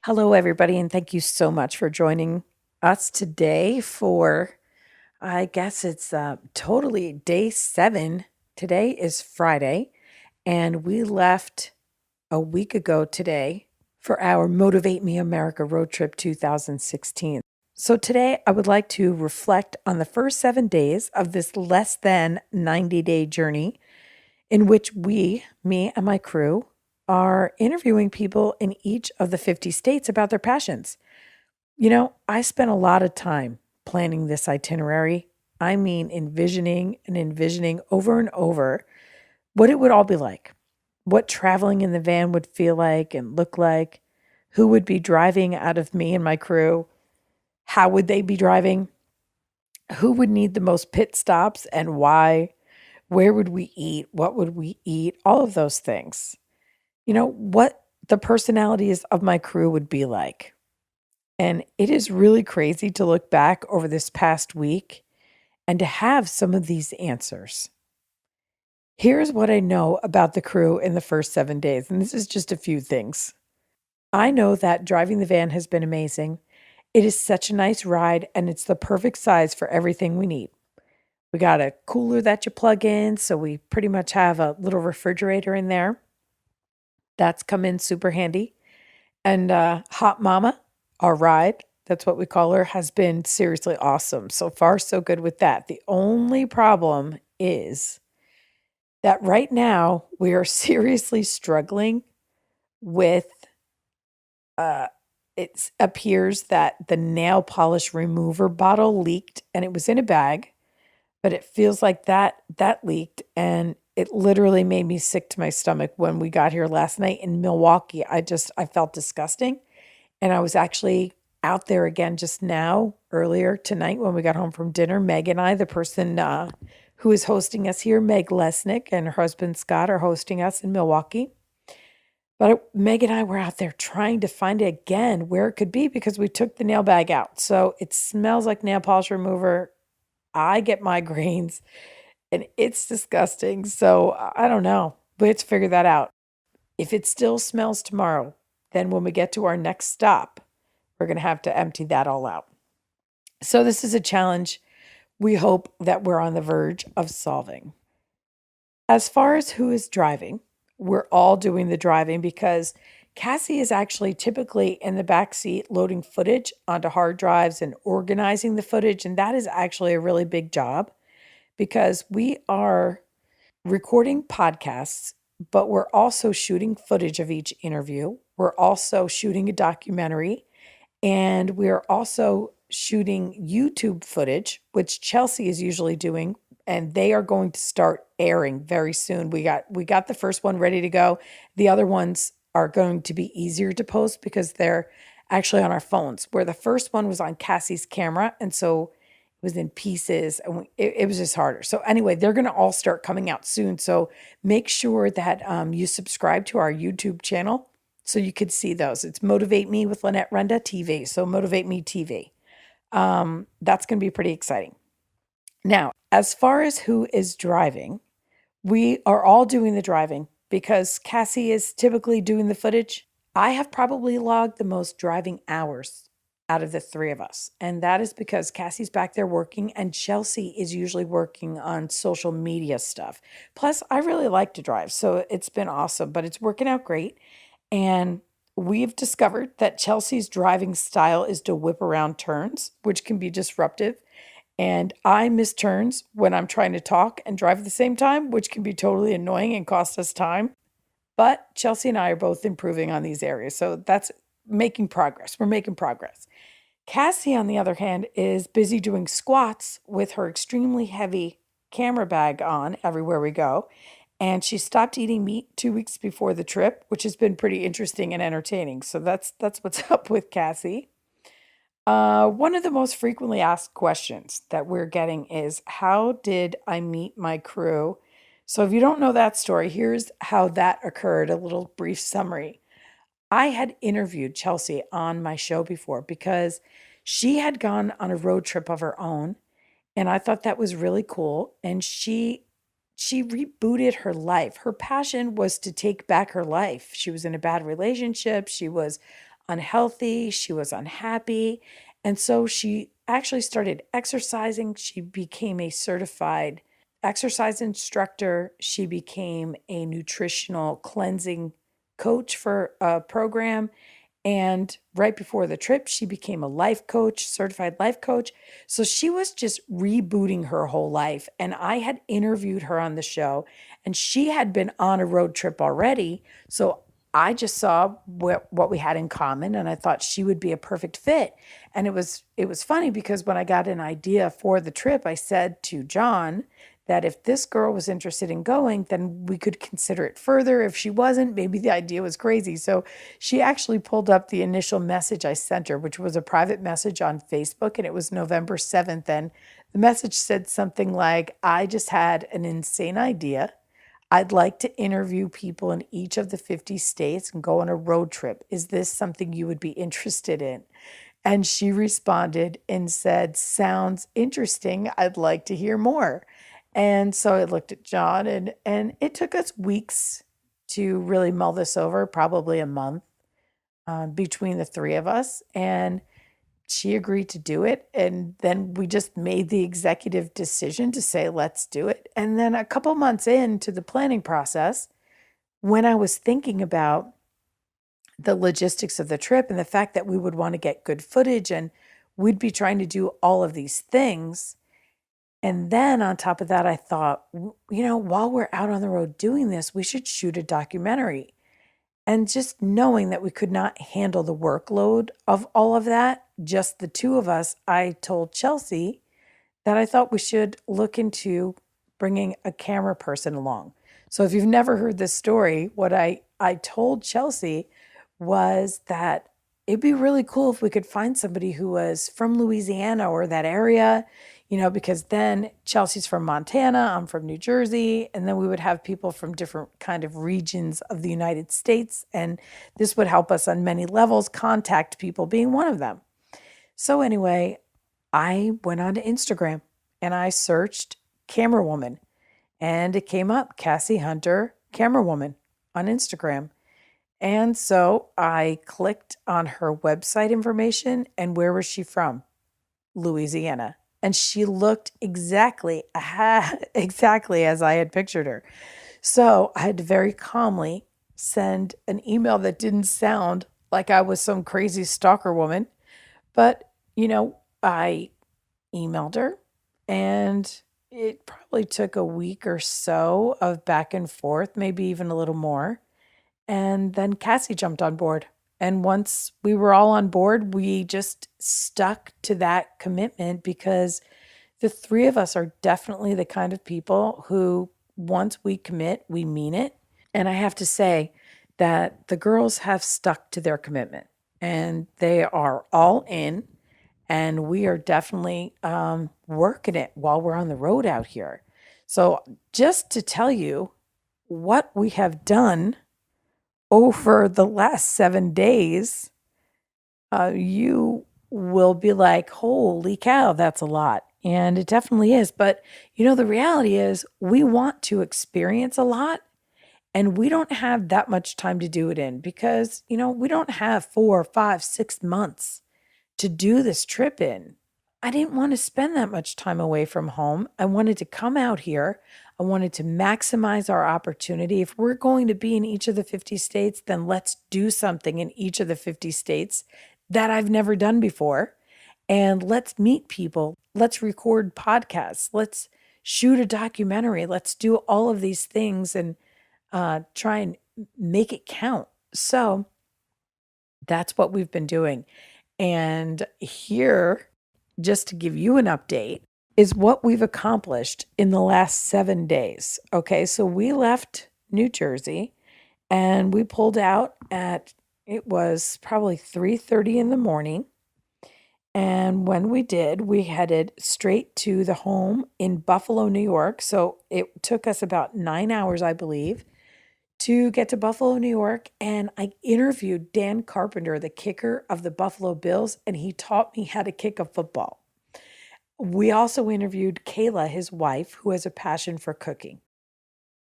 Hello, everybody, and thank you so much for joining us today for, I guess it's totally day 7. Today is Friday, and we left a week ago today for our Motivate Me America Road Trip 2016. So today I would like to reflect on the first 7 days of this less than 90-day journey in which me and my crew, are interviewing people in each of the 50 states about their passions. I spent a lot of time planning this itinerary. I mean, envisioning over and over what it would all be like, what traveling in the van would feel like and look like, who would be driving out of me and my crew, how would they be driving, who would need the most pit stops and why, where would we eat, what would we eat, all of those things. What the personalities of my crew would be like. And it is really crazy to look back over this past week and to have some of these answers. Here's what I know about the crew in the first 7 days, and this is just a few things. I know that driving the van has been amazing. It is such a nice ride, and it's the perfect size for everything we need. We got a cooler that you plug in, so we pretty much have a little refrigerator in there. That's come in super handy. And Hot Mama, our ride, that's what we call her, has been seriously awesome. So far, so good with that. The only problem is that right now we are seriously struggling with uh it appears that the nail polish remover bottle leaked and it was in a bag, but it feels like that leaked and it literally made me sick to my stomach when we got here last night in Milwaukee. I felt disgusting. And I was actually out there again just now, earlier tonight when we got home from dinner. Meg and I, the person who is hosting us here, Meg Lesnick, and her husband Scott are hosting us in Milwaukee. But Meg and I were out there trying to find it again where it could be because we took the nail bag out. So it smells like nail polish remover. I get migraines and it's disgusting. So I don't know. We have to figure that out. If it still smells tomorrow, then when we get to our next stop, we're going to have to empty that all out. So, this is a challenge we hope that we're on the verge of solving. As far as who is driving, we're all doing the driving because Cassie is actually typically in the back seat loading footage onto hard drives and organizing the footage. And that is actually a really big job because we are recording podcasts, but we're also shooting footage of each interview. We're also shooting a documentary. And we're also shooting YouTube footage, which Chelsea is usually doing, and they are going to start airing very soon. We got the first one ready to go. The other ones are going to be easier to post because they're actually on our phones. Where the first one was on Cassie's camera, and so it was in pieces, and it was just harder. So anyway, they're going to all start coming out soon. So make sure that you subscribe to our YouTube channel so you could see those. It's Motivate Me with Lynette Renda TV. So Motivate Me TV. That's going to be pretty exciting. Now, as far as who is driving, we are all doing the driving because Cassie is typically doing the footage. I have probably logged the most driving hours out of the three of us. And that is because Cassie's back there working and Chelsea is usually working on social media stuff. Plus, I really like to drive. So it's been awesome, but it's working out great. And we've discovered that Chelsea's driving style is to whip around turns, which can be disruptive. And I miss turns when I'm trying to talk and drive at the same time, which can be totally annoying and cost us time. But Chelsea and I are both improving on these areas. So that's making progress. We're making progress. Cassie, on the other hand, is busy doing squats with her extremely heavy camera bag on everywhere we go. And she stopped eating meat 2 weeks before the trip, which has been pretty interesting and entertaining. So that's what's up with Cassie. One of the most frequently asked questions that we're getting is, how did I meet my crew? So if you don't know that story, here's how that occurred, a little brief summary. I had interviewed Chelsea on my show before because she had gone on a road trip of her own, and I thought that was really cool. And she rebooted her life. Her passion was to take back her life. She was in a bad relationship. She was unhealthy, she was unhappy. And so she actually started exercising. She became a certified exercise instructor. She became a nutritional cleansing coach for a program. And right before the trip, she became a life coach, certified life coach. So she was just rebooting her whole life. And I had interviewed her on the show, and she had been on a road trip already. So I just saw what we had in common, and I thought she would be a perfect fit. And it was funny because when I got an idea for the trip, I said to John that if this girl was interested in going, then we could consider it further. If she wasn't, maybe the idea was crazy. So she actually pulled up the initial message I sent her, which was a private message on Facebook, and it was November 7th. And the message said something like, I just had an insane idea. I'd like to interview people in each of the 50 states and go on a road trip. Is this something you would be interested in? And she responded and said, sounds interesting. I'd like to hear more. And so I looked at John, and it took us weeks to really mull this over, probably a month between the three of us. And she agreed to do it. And then we just made the executive decision to say, let's do it. And then a couple months into the planning process, when I was thinking about the logistics of the trip and the fact that we would want to get good footage and we'd be trying to do all of these things. And then on top of that, I thought, while we're out on the road doing this, we should shoot a documentary. And just knowing that we could not handle the workload of all of that, just the two of us, I told Chelsea that I thought we should look into bringing a camera person along. So if you've never heard this story, what I told Chelsea was that it'd be really cool if we could find somebody who was from Louisiana or that area, because then Chelsea's from Montana, I'm from New Jersey, and then we would have people from different kind of regions of the United States, and this would help us on many levels, contact people being one of them. So anyway, I went on to Instagram and I searched camera woman, and it came up Cassie Hunter, camera woman, on Instagram. And so I clicked on her website information, and where was she from? Louisiana. And she looked exactly as I had pictured her. So I had to very calmly send an email that didn't sound like I was some crazy stalker woman. But, I emailed her, and it probably took a week or so of back and forth, maybe even a little more. And then Cassie jumped on board. And once we were all on board, we just stuck to that commitment because the three of us are definitely the kind of people who, once we commit, we mean it. And I have to say that the girls have stuck to their commitment and they are all in. And we are definitely working it while we're on the road out here. So, just to tell you what we have done over the last 7 days, you will be like, holy cow, that's a lot. And it definitely is. But, the reality is we want to experience a lot, and we don't have that much time to do it in because, we don't have 4, 5, 6 months to do this trip in. I didn't want to spend that much time away from home. I wanted to come out here. I wanted to maximize our opportunity. If we're going to be in each of the 50 states, then let's do something in each of the 50 states that I've never done before. And let's meet people. Let's record podcasts. Let's shoot a documentary. Let's do all of these things and try and make it count. So that's what we've been doing. And here, just to give you an update, is what we've accomplished in the last 7 days. Okay, so we left New Jersey and we pulled out at, it was probably 3:30 in the morning. And when we did, we headed straight to the home in Buffalo, New York. So it took us about 9 hours, I believe, to get to Buffalo, New York. And I interviewed Dan Carpenter, the kicker of the Buffalo Bills, and he taught me how to kick a football. We also interviewed Kayla, his wife, who has a passion for cooking.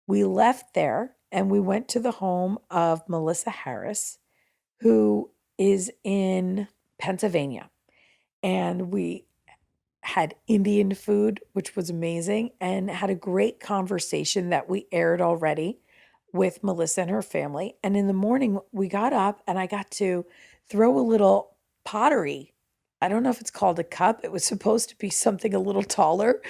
We left there and we went to the home of Melissa Harris, who is in Pennsylvania, and we had Indian food, which was amazing, and had a great conversation that we aired already with Melissa and her family. And in the morning, we got up and I got to throw a little pottery. I don't know if it's called a cup. It was supposed to be something a little taller,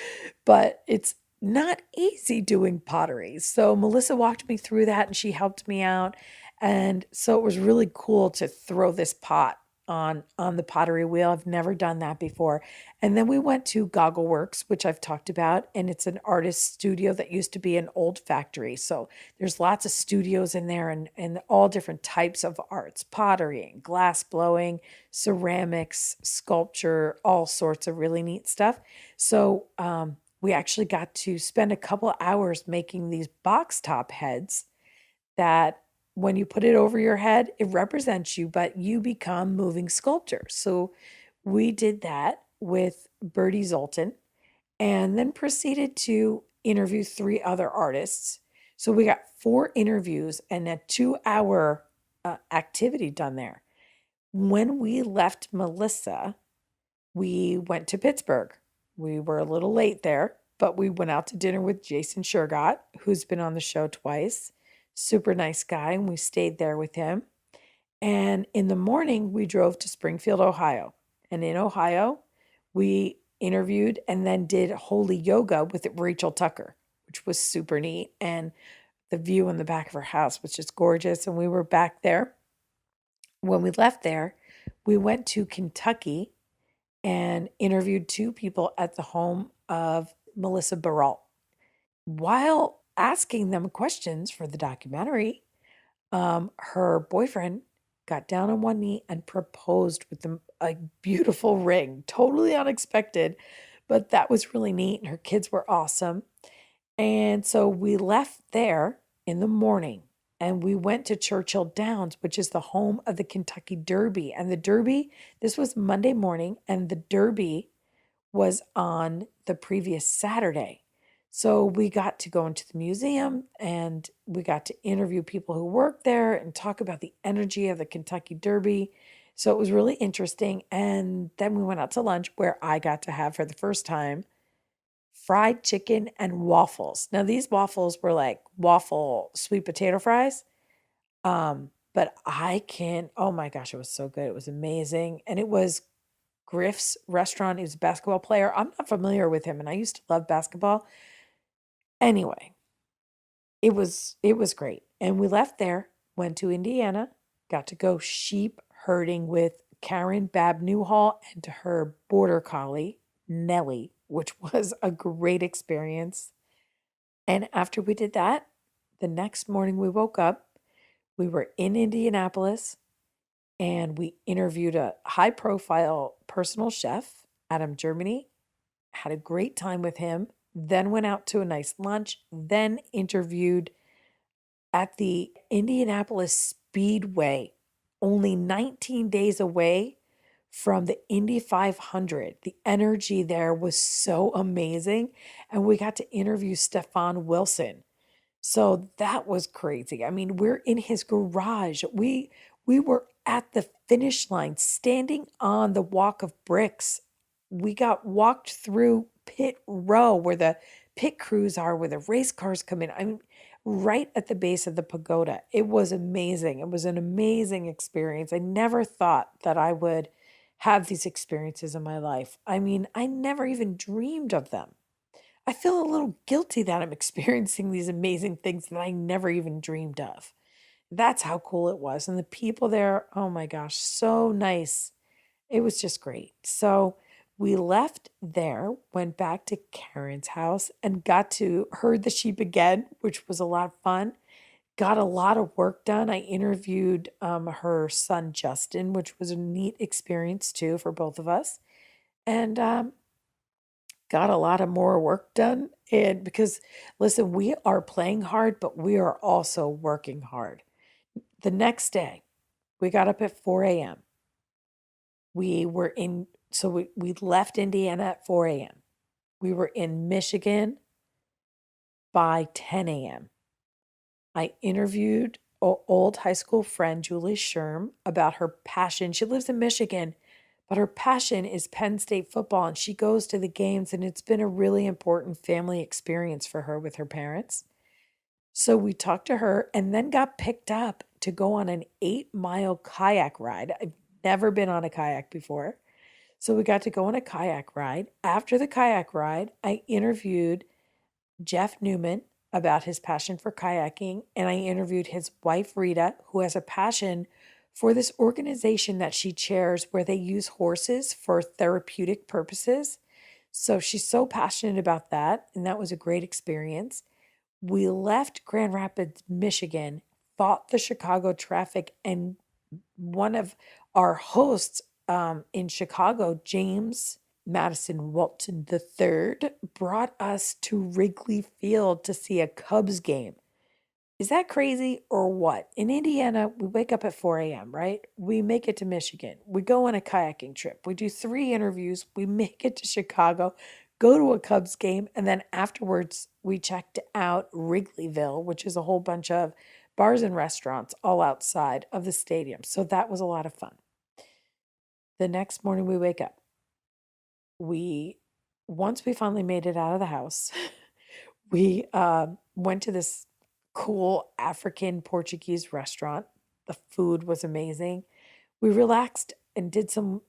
but it's not easy doing pottery. So Melissa walked me through that and she helped me out. And so it was really cool to throw this pot on the pottery wheel. I've never done that before. And then we went to Goggleworks, which I've talked about, and it's an artist studio that used to be an old factory. So there's lots of studios in there and all different types of arts, pottery and glass blowing, ceramics, sculpture, all sorts of really neat stuff. So we actually got to spend a couple hours making these box top heads that when you put it over your head, it represents you, but you become moving sculpture. So we did that with Bertie Zoltan and then proceeded to interview three other artists. So we got four interviews and a 2 hour activity done there. When we left Melissa, we went to Pittsburgh. We were a little late there, but we went out to dinner with Jason Shergott, who's been on the show twice. Super nice guy, and we stayed there with him. And in the morning, we drove to Springfield, Ohio. And in Ohio, we interviewed and then did holy yoga with Rachel Tucker, which was super neat. And the view in the back of her house was just gorgeous. And we were back there. When we left there, we went to Kentucky and interviewed two people at the home of Melissa Baralt. While asking them questions for the documentary, her boyfriend got down on one knee and proposed with them a beautiful ring. Totally unexpected, but that was really neat. And her kids were awesome. And so we left there in the morning and we went to Churchill Downs, which is the home of the Kentucky Derby. And the Derby, this was Monday morning, and the Derby was on the previous Saturday. So we got to go into the museum and we got to interview people who work there and talk about the energy of the Kentucky Derby. So it was really interesting. And then we went out to lunch where I got to have for the first time fried chicken and waffles. Now these waffles were like waffle sweet potato fries. But I can, oh my gosh, it was so good. It was amazing. And it was Griff's restaurant. He was a basketball player. I'm not familiar with him and I used to love basketball. Anyway, it was great. And we left there, went to Indiana, got to go sheep herding with Karen Babb Newhall and her border collie, Nellie, which was a great experience. And after we did that, the next morning we woke up, we were in Indianapolis and we interviewed a high profile personal chef, Adam Germany, had a great time with him, then went out to a nice lunch, then interviewed at the Indianapolis Speedway, only 19 days away from the Indy 500. The energy there was so amazing. And we got to interview Stefan Wilson. So that was crazy. I mean, we're in his garage. We were at the finish line, standing on the walk of bricks. We got walked through pit row where the pit crews are, where the race cars come in. I mean, right at the base of the pagoda. It was amazing. It was an amazing experience. I never thought that I would have these experiences in my life. I mean, I never even dreamed of them. I feel a little guilty that I'm experiencing these amazing things that I never even dreamed of. That's how cool it was. And the people there, oh my gosh, so nice. It was just great. So we left there, went back to Karen's house, and got to herd the sheep again, which was a lot of fun. Got a lot of work done. I interviewed her son, Justin, which was a neat experience too for both of us. And got a lot of more work done. And because, listen, we are playing hard, but we are also working hard. The next day, we got up at 4 a.m. We were in, so we left Indiana at 4 a.m. We were in Michigan by 10 a.m. I interviewed old high school friend, Julie Sherm, about her passion. She lives in Michigan, but her passion is Penn State football, and she goes to the games, and it's been a really important family experience for her with her parents. So we talked to her and then got picked up to go on an 8-mile kayak ride. I've never been on a kayak before. So we got to go on a kayak ride. After the kayak ride, I interviewed Jeff Newman about his passion for kayaking, and I interviewed his wife, Rita, who has a passion for this organization that she chairs where they use horses for therapeutic purposes. So she's so passionate about that, and that was a great experience. We left Grand Rapids, Michigan, fought the Chicago traffic, and one of our hosts in Chicago, James Madison Walton III, brought us to Wrigley Field to see a Cubs game. Is that crazy or what? In Indiana, we wake up at 4 a.m., right? We make it to Michigan. We go on a kayaking trip. We do 3 interviews. We make it to Chicago, go to a Cubs game, and then afterwards, we checked out Wrigleyville, which is a whole bunch of bars and restaurants all outside of the stadium. So that was a lot of fun. The next morning, we wake up. Once we finally made it out of the house, we went to this cool African Portuguese restaurant. The food was amazing. We relaxed and did some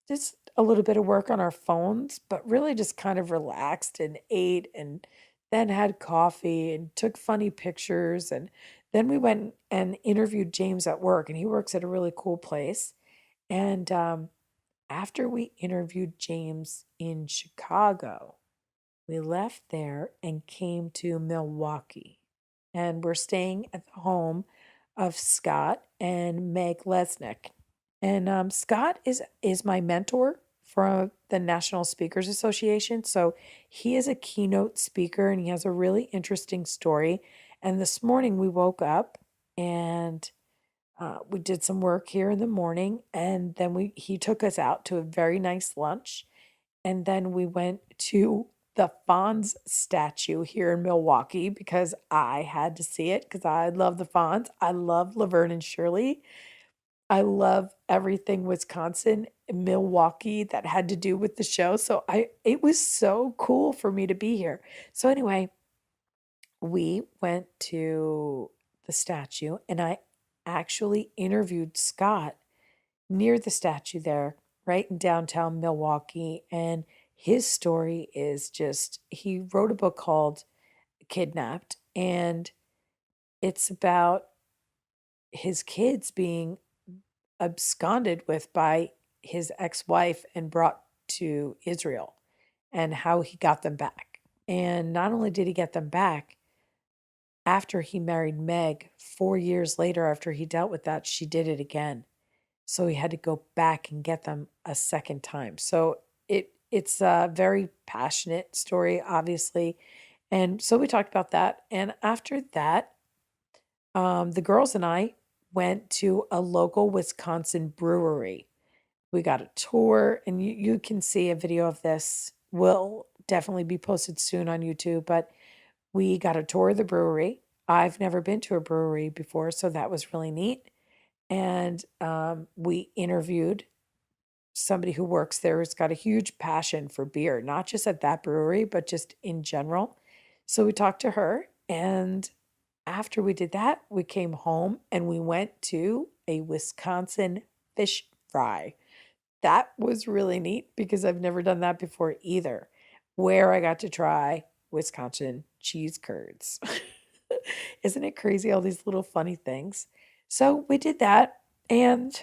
just a little bit of work on our phones, but really just kind of relaxed and ate and then had coffee and took funny pictures. And then we went and interviewed James at work, and he works at a really cool place. And after we interviewed James in Chicago, we left there and came to Milwaukee. And we're staying at the home of Scott and Meg Lesnick. And Scott is my mentor for the National Speakers Association. So he is a keynote speaker and he has a really interesting story. And this morning we woke up and we did some work here in the morning, and then he took us out to a very nice lunch, and then we went to the Fonz statue here in Milwaukee because I had to see it because I love the Fonz. I love Laverne and Shirley. I love everything Wisconsin, Milwaukee that had to do with the show. So it was so cool for me to be here. So anyway, we went to the statue and I actually interviewed Scott near the statue there, right in downtown Milwaukee. And his story is just, he wrote a book called Kidnapped, and it's about his kids being absconded with by his ex-wife and brought to Israel and how he got them back. And not only did he get them back, after he married Meg, 4 years later, after he dealt with that, she did it again. So he had to go back and get them a second time. So it's a very passionate story, obviously. And so we talked about that. And after that, the girls and I went to a local Wisconsin brewery. We got a tour, and you can see a video of this. Will definitely be posted soon on YouTube, but we got a tour of the brewery. I've never been to a brewery before, so that was really neat. And we interviewed somebody who works there who's got a huge passion for beer, not just at that brewery, but just in general. So we talked to her, and after we did that, we came home and we went to a Wisconsin fish fry. That was really neat because I've never done that before either, where I got to try Wisconsin cheese curds. Isn't it crazy, all these little funny things? So we did that. And,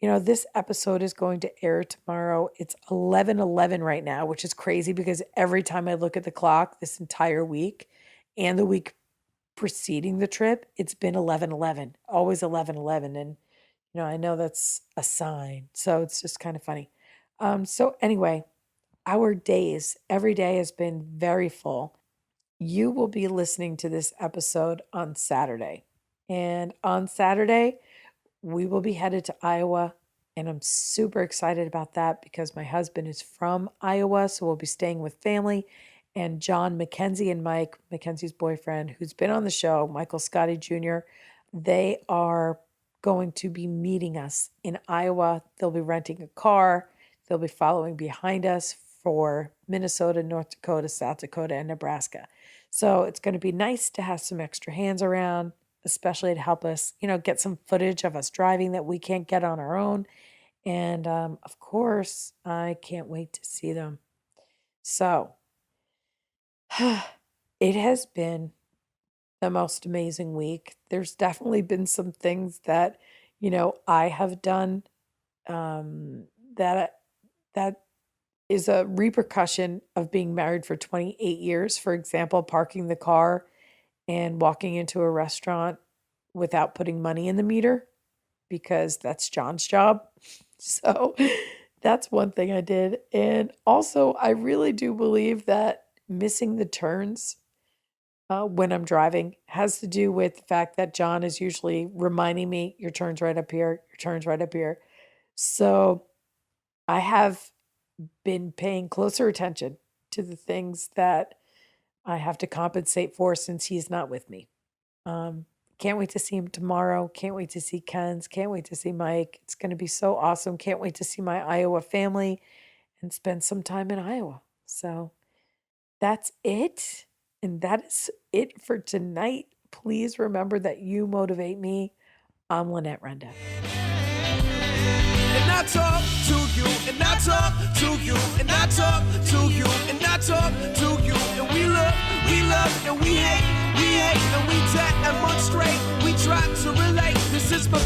this episode is going to air tomorrow. It's 11:11 right now, which is crazy because every time I look at the clock this entire week and the week preceding the trip, it's been 11:11, always 11:11. And, I know that's a sign. So it's just kind of funny. So anyway, our days, every day has been very full. You will be listening to this episode on Saturday. And on Saturday, we will be headed to Iowa. And I'm super excited about that because my husband is from Iowa. So we'll be staying with family. And John McKenzie and Mike, Mackenzie's boyfriend, who's been on the show, Michael Scotty Jr., They are going to be meeting us in Iowa. They'll be renting a car. They'll be following behind us for Minnesota, North Dakota, South Dakota, and Nebraska. So it's going to be nice to have some extra hands around, especially to help us, get some footage of us driving that we can't get on our own. And of course, I can't wait to see them. So it has been the most amazing week. There's definitely been some things that, I have done um, that that is a repercussion of being married for 28 years. For example, parking the car and walking into a restaurant without putting money in the meter because that's John's job. So that's one thing I did. And also, I really do believe that missing the turns when I'm driving has to do with the fact that John is usually reminding me, your turn's right up here, your turn's right up here. So I have been paying closer attention to the things that I have to compensate for since he's not with me. Um, can't wait to see him tomorrow. Can't wait to see Ken's. Can't wait to see Mike. It's going to be so awesome. Can't wait to see my Iowa family and spend some time in Iowa. So that's it. And that is it for tonight. Please remember that you motivate me. I'm Lynette Renda. And I talk to you, and I talk to you, and I talk to you, and I talk to you. And we love, and we hate, and we demonstrate. We try to relate. This is for